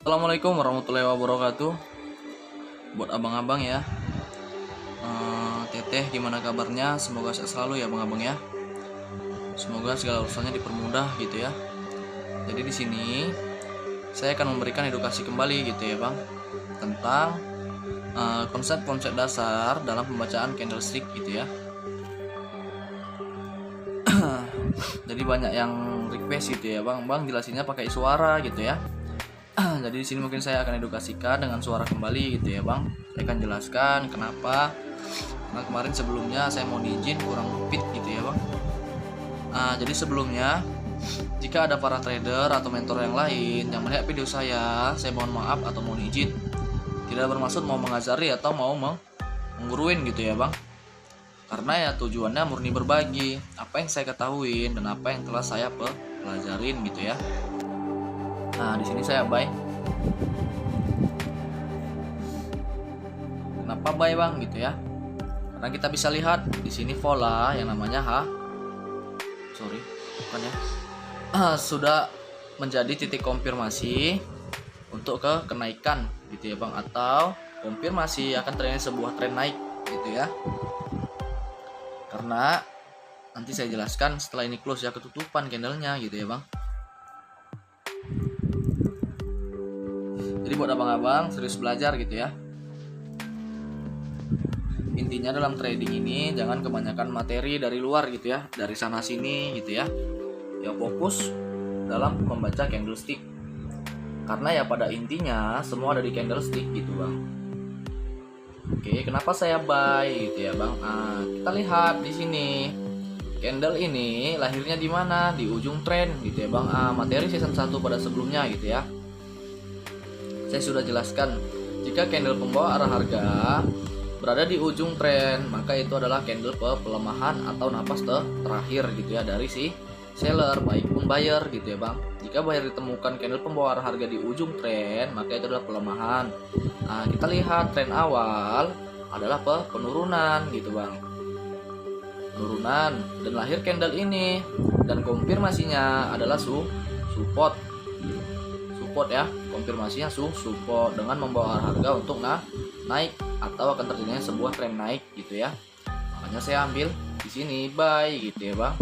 Assalamualaikum warahmatullahi wabarakatuh. Buat abang-abang ya, teteh gimana kabarnya? Semoga sehat selalu ya abang-abang ya. Semoga segala urusannya dipermudah gitu ya. Jadi di sini saya akan memberikan edukasi kembali gitu ya bang, tentang konsep-konsep dasar dalam pembacaan candlestick gitu ya. Jadi banyak yang request gitu ya bang jelasinnya pakai suara gitu ya. Jadi di sini mungkin saya akan edukasikan dengan suara kembali gitu ya bang. Saya akan jelaskan kenapa. Karena kemarin sebelumnya saya mohon izin kurang fit gitu ya bang. Jadi sebelumnya jika ada para trader atau mentor yang lain yang melihat video saya mohon maaf atau mohon izin. Tidak bermaksud mau mengajari atau mau mengguruin gitu ya bang. Karena ya tujuannya murni berbagi apa yang saya ketahuin dan apa yang telah saya pelajarin gitu ya. Di sini saya buy. Kenapa buy bang gitu ya? Karena kita bisa lihat di sini pola yang namanya sudah menjadi titik konfirmasi untuk ke kenaikan gitu ya bang, atau konfirmasi akan terjadi sebuah tren naik gitu ya. Karena nanti saya jelaskan setelah ini close ya, ketutupan candlenya gitu ya bang. Jadi buat abang-abang serius belajar gitu ya. Intinya dalam trading ini jangan kebanyakan materi dari luar gitu ya, dari sana sini gitu ya. Ya fokus dalam membaca candlestick. Karena ya pada intinya semua ada di candlestick gitu bang. Oke, kenapa saya buy gitu ya bang? Kita lihat di sini. Candle ini lahirnya di mana? Di ujung trend gitu ya bang. Materi season 1 pada sebelumnya gitu ya. Saya sudah jelaskan, jika candle pembawa arah harga berada di ujung tren, maka itu adalah candle pelemahan atau napas terakhir gitu ya dari si seller maupun buyer gitu ya bang. Jika buyer ditemukan candle pembawa arah harga di ujung tren, maka itu adalah pelemahan. Kita lihat tren awal adalah penurunan gitu bang, penurunan, dan lahir candle ini dan konfirmasinya adalah support ya, konfirmasinya support dengan membawa harga untuk naik atau akan terjadinya sebuah tren naik gitu ya. Makanya saya ambil di sini buy gitu ya bang.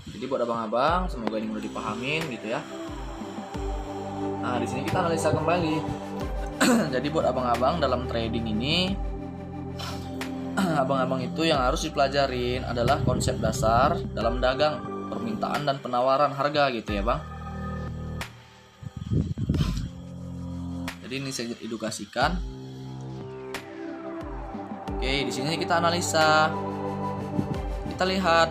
Jadi buat abang-abang semoga ini mudah dipahamin gitu ya. Di sini kita analisa kembali. Jadi buat abang-abang dalam trading ini, abang-abang itu yang harus dipelajarin adalah konsep dasar dalam dagang, permintaan dan penawaran harga gitu ya bang. Jadi ini saya edukasikan. Oke, di sini kita analisa. Kita lihat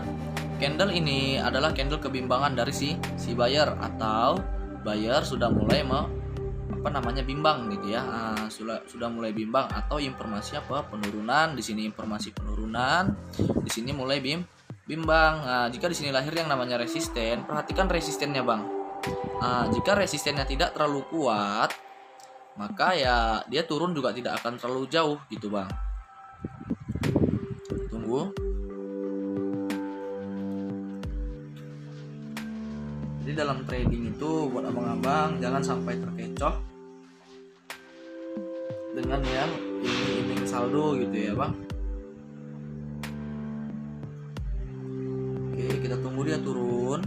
candle ini adalah candle kebimbangan dari si buyer, atau buyer sudah mulai bimbang gitu ya. Sudah mulai bimbang atau informasinya penurunan. Di sini informasi penurunan, di sini mulai bimbang. Jika di sini lahir yang namanya resisten, perhatikan resistennya bang. Jika resistennya tidak terlalu kuat, maka ya dia turun juga tidak akan terlalu jauh gitu bang. Tunggu. Jadi dalam trading itu buat abang-abang jangan sampai terkecoh dengan yang iming-iming saldo gitu ya bang. Oke, kita tunggu dia turun.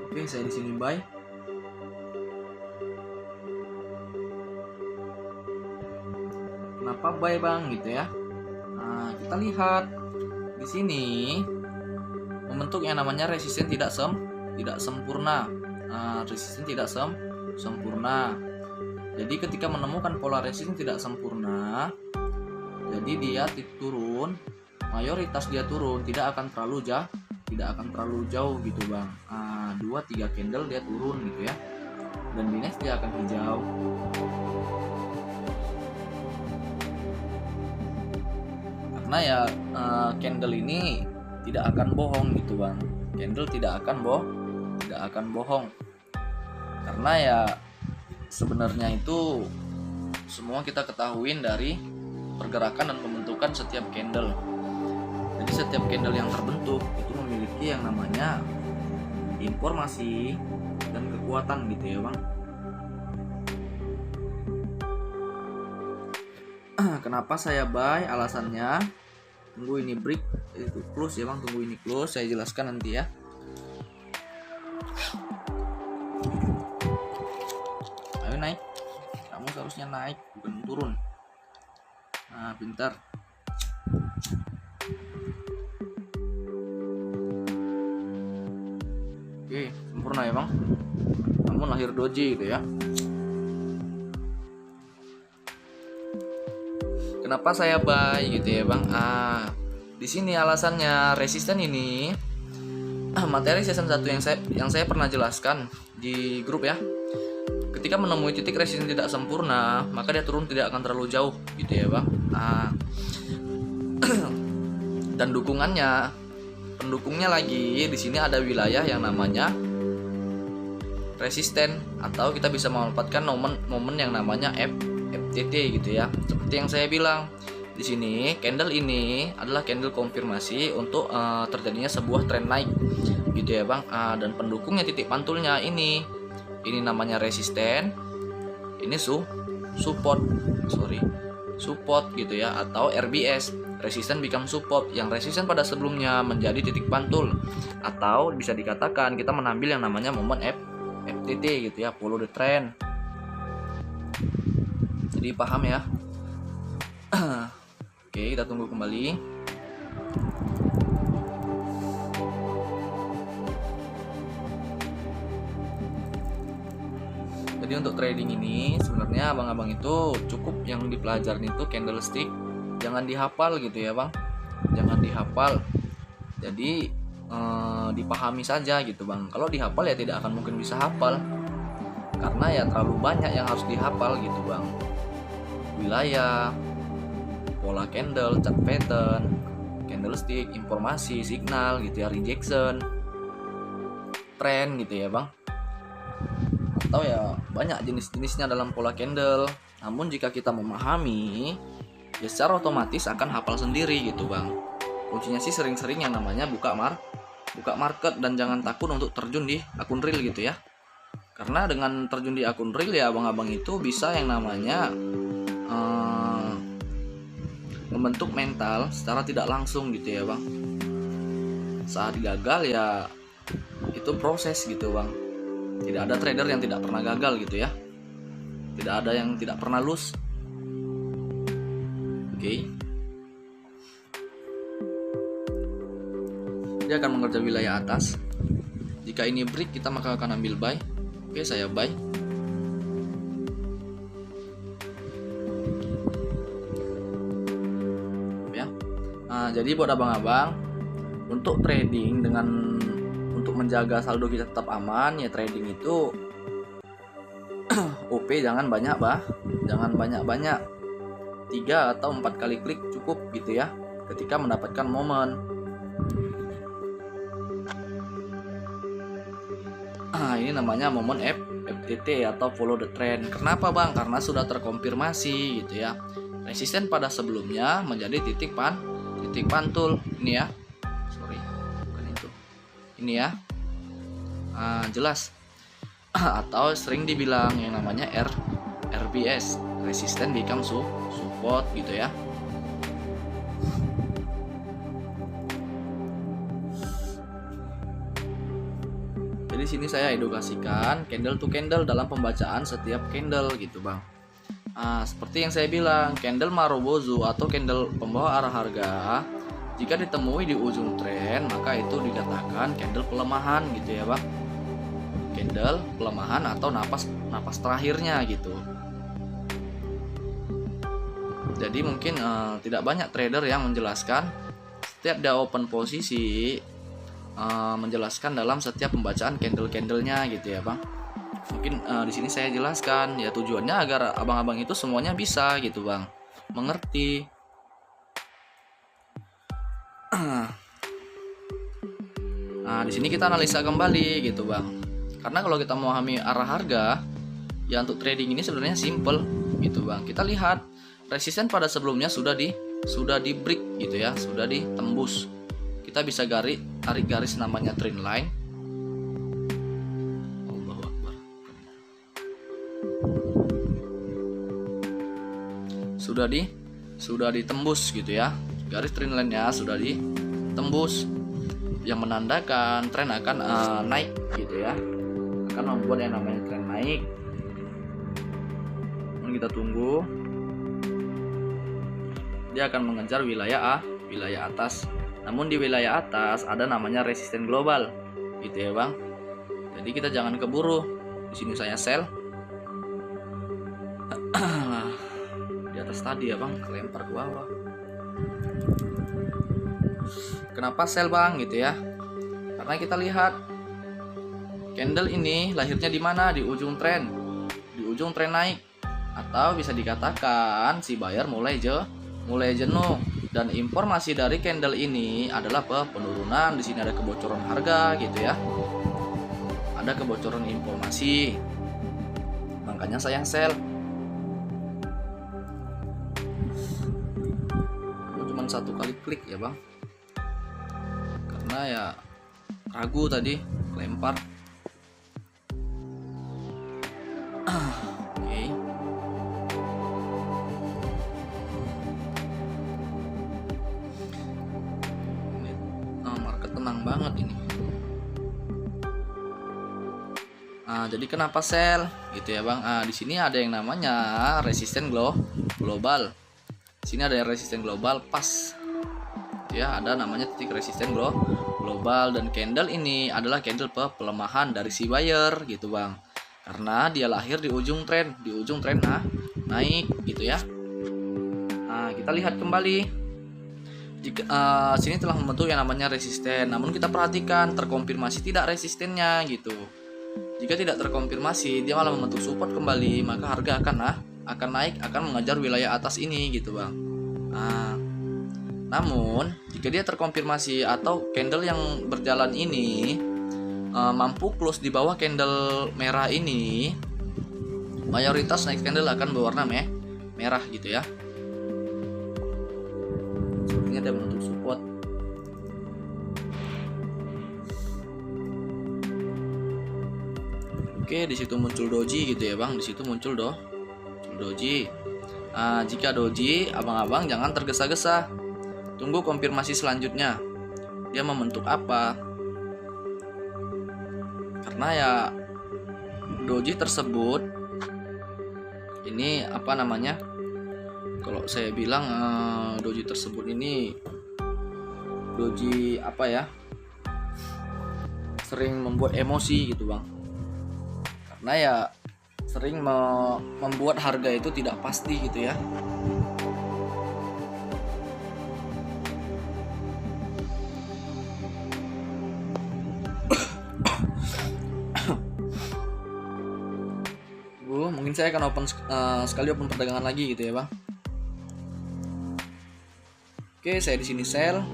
Oke, saya di sini buy. Kenapa buy bang gitu ya? Kita lihat di sini membentuk yang namanya resisten tidak sempurna. Resisten tidak sempurna. Jadi ketika menemukan pola resisten tidak sempurna, jadi dia turun, mayoritas dia turun, tidak akan terlalu jauh gitu bang. 2-3 candle dia turun gitu ya, dan di next dia akan hijau. Karena ya candle ini tidak akan bohong gitu bang. Candle tidak akan bohong. Karena ya sebenarnya itu semua kita ketahuin dari pergerakan dan pembentukan setiap candle. Jadi setiap candle yang terbentuk itu memiliki yang namanya informasi dan kekuatan gitu ya bang. Kenapa saya buy? Alasannya tunggu ini break itu close ya bang, tunggu ini close, saya jelaskan nanti ya. Ayo naik, kamu seharusnya naik bukan turun. Nah pintar. Oke sempurna ya bang, namun lahir doji gitu ya. Kenapa saya buy gitu ya bang? Di sini alasannya resisten ini materi season 1 yang saya pernah jelaskan di grup ya. Ketika menemui titik resisten tidak sempurna, maka dia turun tidak akan terlalu jauh gitu ya bang. Dan pendukungnya lagi di sini ada wilayah yang namanya resisten, atau kita bisa memanfaatkan momen yang namanya FTT gitu ya. Seperti yang saya bilang di sini, candle ini adalah candle konfirmasi untuk terjadinya sebuah tren naik gitu ya bang. Dan pendukungnya titik pantulnya ini namanya resisten, ini support gitu ya, atau RBS, resisten become support. Yang resisten pada sebelumnya menjadi titik pantul, atau bisa dikatakan kita menambil yang namanya momen FTT gitu ya, follow the trend. Jadi paham ya. Oke, kita tunggu kembali. Jadi untuk trading ini sebenarnya abang-abang itu cukup yang dipelajarin itu candlestick, jangan dihafal gitu ya bang, jangan dihafal. Jadi dipahami saja gitu bang. Kalau dihafal ya tidak akan mungkin bisa hafal, karena ya terlalu banyak yang harus dihafal gitu bang. Wilayah, pola candle, chart pattern, candlestick, informasi, signal gitu ya, rejection, trend gitu ya bang. Atau ya banyak jenis-jenisnya dalam pola candle. Namun jika kita memahami, ya secara otomatis akan hafal sendiri gitu bang. Kuncinya sih sering-sering yang namanya buka market, dan jangan takut untuk terjun di akun real gitu ya. Karena dengan terjun di akun real ya abang-abang itu bisa yang namanya membentuk mental secara tidak langsung gitu ya bang. Saat gagal ya itu proses gitu bang. Tidak ada trader yang tidak pernah gagal gitu ya. Tidak ada yang tidak pernah lose. Oke. Dia akan mengejar wilayah atas. Jika ini break, kita maka akan ambil buy. Oke, saya buy. Ya. Nah, jadi buat abang-abang, untuk trading untuk menjaga saldo kita tetap aman, ya trading itu OP jangan banyak jangan banyak. 3 atau 4 kali klik cukup gitu ya ketika mendapatkan momen. Ini namanya momen FTT atau follow the trend. Kenapa bang? Karena sudah terkonfirmasi gitu ya. Resisten pada sebelumnya menjadi titik pantul. Ini ya. Bukan itu. Ini ya. Jelas. Atau sering dibilang yang namanya RBS, resisten become support gitu ya. Jadi sini saya edukasikan candle to candle dalam pembacaan setiap candle gitu bang. Seperti yang saya bilang, candle Marubozu atau candle pembawa arah harga, jika ditemui di ujung tren maka itu dikatakan candle pelemahan gitu ya bang. Candle pelemahan atau napas terakhirnya gitu. Jadi mungkin tidak banyak trader yang menjelaskan setiap dia open posisi, menjelaskan dalam setiap pembacaan candle-candlenya gitu ya bang. Mungkin di sini saya jelaskan ya, tujuannya agar abang-abang itu semuanya bisa gitu bang, mengerti. Nah, di sini kita analisa kembali gitu, Bang. Karena kalau kita memahami arah harga, ya untuk trading ini sebenarnya simple gitu, Bang. Kita lihat resisten pada sebelumnya sudah di break gitu ya, sudah ditembus. Kita bisa tarik garis namanya trend line. Allahu Akbar. Sudah ditembus gitu ya. Garis trend line-nya sudah ditembus, yang menandakan tren akan naik gitu ya, akan membuat yang namanya tren naik. Kita tunggu, dia akan mengejar wilayah atas. Namun di wilayah atas ada namanya resisten global gitu ya, Bang. Jadi kita jangan keburu. Di sini saya sell di atas tadi ya, Bang, kelempar ke bawah. Kenapa sell, Bang, gitu ya? Karena kita lihat candle ini lahirnya di mana? Di ujung tren naik, atau bisa dikatakan si buyer mulai jenuh. Dan informasi dari candle ini adalah penurunan. Di sini ada kebocoran harga gitu ya, ada kebocoran informasi, makanya saya sell. Cuma satu kali klik ya, Bang, karena ya ragu tadi lempar. Oke. Market tenang banget ini. Jadi kenapa sell gitu ya, Bang? Di sini ada yang namanya resisten global. Di sini ada resisten global pas. Ya, ada namanya titik resisten global, dan candle ini adalah candle pelemahan dari si buyer gitu, Bang. Karena dia lahir di ujung tren naik gitu ya. Kita lihat kembali. Jika sini telah membentuk yang namanya resisten, namun kita perhatikan terkonfirmasi tidak resistennya gitu. Jika tidak terkonfirmasi, dia malah membentuk support kembali, maka harga akan naik, akan mengejar wilayah atas ini gitu, Bang. Namun jika dia terkonfirmasi atau candle yang berjalan ini mampu close di bawah candle merah ini, mayoritas next candle akan berwarna merah gitu ya. Sepertinya dia membentuk support. Oke, di situ muncul doji gitu ya, Bang. Di situ muncul doji. Jika doji, abang-abang jangan tergesa-gesa. Tunggu konfirmasi selanjutnya. Dia membentuk apa? Karena ya doji tersebut ini apa namanya? Kalau saya bilang doji tersebut ini doji apa ya? Sering membuat emosi gitu, Bang. Karena ya sering membuat harga itu tidak pasti gitu ya. Mungkin saya akan sekali open perdagangan lagi gitu ya, Bang. Oke, saya di sini sell.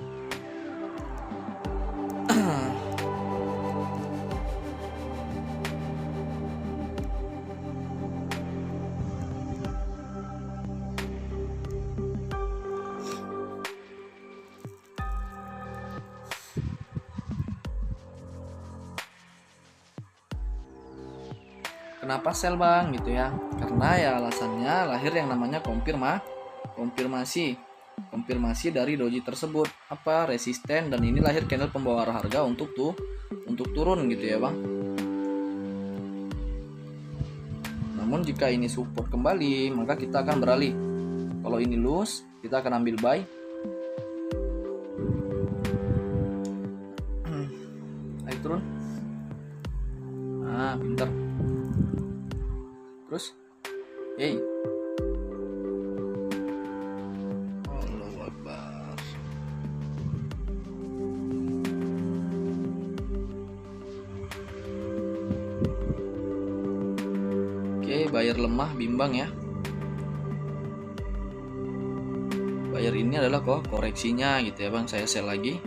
Kenapa sell, Bang, gitu ya? Karena ya alasannya lahir yang namanya konfirmasi dari doji tersebut, apa resisten, dan ini lahir candle pembawa arah harga untuk turun gitu ya, Bang. Namun jika ini support kembali, maka kita akan beralih. Kalau ini loose, kita akan ambil buy. Ayo turun. Pintar. Terus, hey, Allahu Akbar. Oke, buyer lemah, bimbang ya. buyer ini adalah koreksinya gitu ya bang. Saya sell lagi.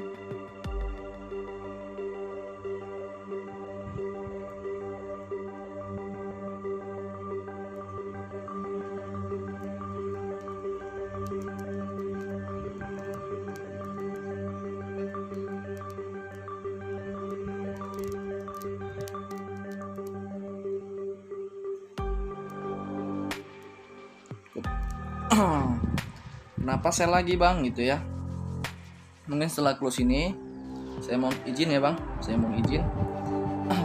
Kenapa sell lagi bang gitu ya? Mungkin setelah close ini saya mau izin ya bang, saya mau izin.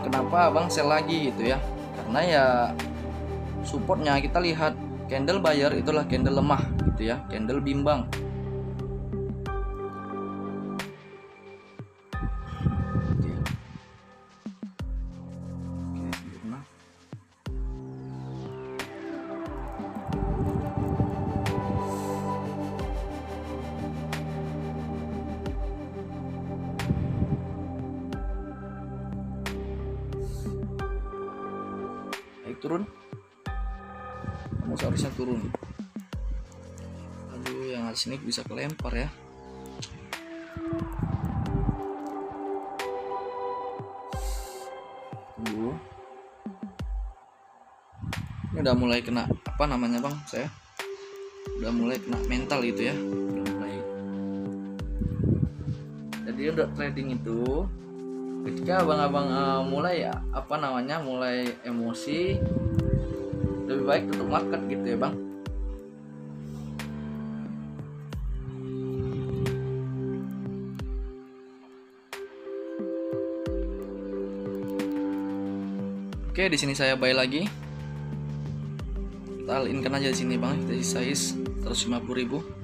Kenapa bang sell lagi gitu ya? Karena ya supportnya kita lihat candle buyer itulah candle lemah gitu ya, candle bimbang. Turun, kamu seharusnya turun. Aduh, yang atas ini bisa kelempar ya. Tunggu, ini udah mulai kena apa namanya bang, saya udah mulai kena mental gitu ya, udah mulai. Jadi udah trading itu ketika abang-abang mulai ya apa namanya, mulai emosi, lebih baik tutup market gitu ya bang. Oke, di sini saya buy lagi. Kita all-in-kan aja di sini bang, dari size 150.000.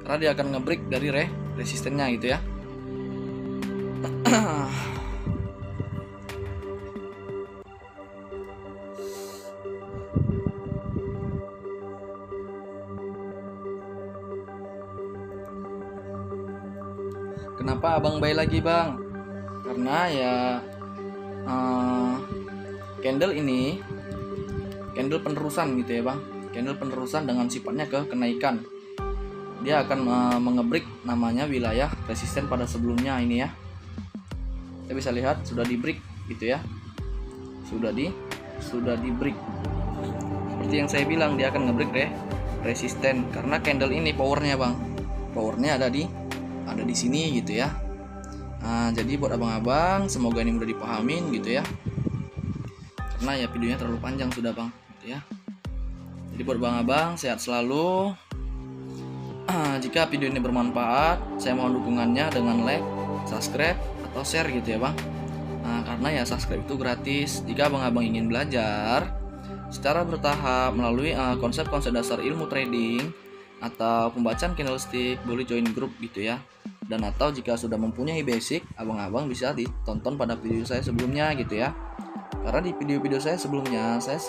Karena dia akan nge-break dari resistennya gitu ya. Kenapa abang buy lagi bang? Karena ya candle ini candle penerusan gitu ya bang, candle penerusan dengan sifatnya ke kenaikan. Dia akan mengebreak namanya wilayah resisten pada sebelumnya ini ya. Kita bisa lihat sudah di break gitu ya, sudah di break. Seperti yang saya bilang, dia akan ngebreak resisten karena candle ini powernya bang, powernya ada di sini gitu ya. Nah, jadi buat abang-abang semoga ini mudah dipahamin gitu ya, karena ya videonya terlalu panjang sudah bang gitu ya. Jadi buat abang-abang sehat selalu. Jika video ini bermanfaat, saya mohon dukungannya dengan like, subscribe, atau share gitu ya bang. Karena ya subscribe itu gratis. Jika abang-abang ingin belajar secara bertahap melalui konsep-konsep dasar ilmu trading atau pembacaan candlestick, boleh join grup gitu ya. Dan atau jika sudah mempunyai basic, abang-abang bisa ditonton pada video saya sebelumnya gitu ya. Karena di video-video saya sebelumnya saya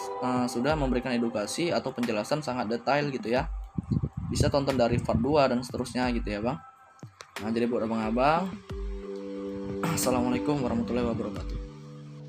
sudah memberikan edukasi atau penjelasan sangat detail gitu ya. Bisa tonton dari part 2 dan seterusnya gitu ya bang. Nah, jadi buat abang-abang, assalamualaikum warahmatullahi wabarakatuh.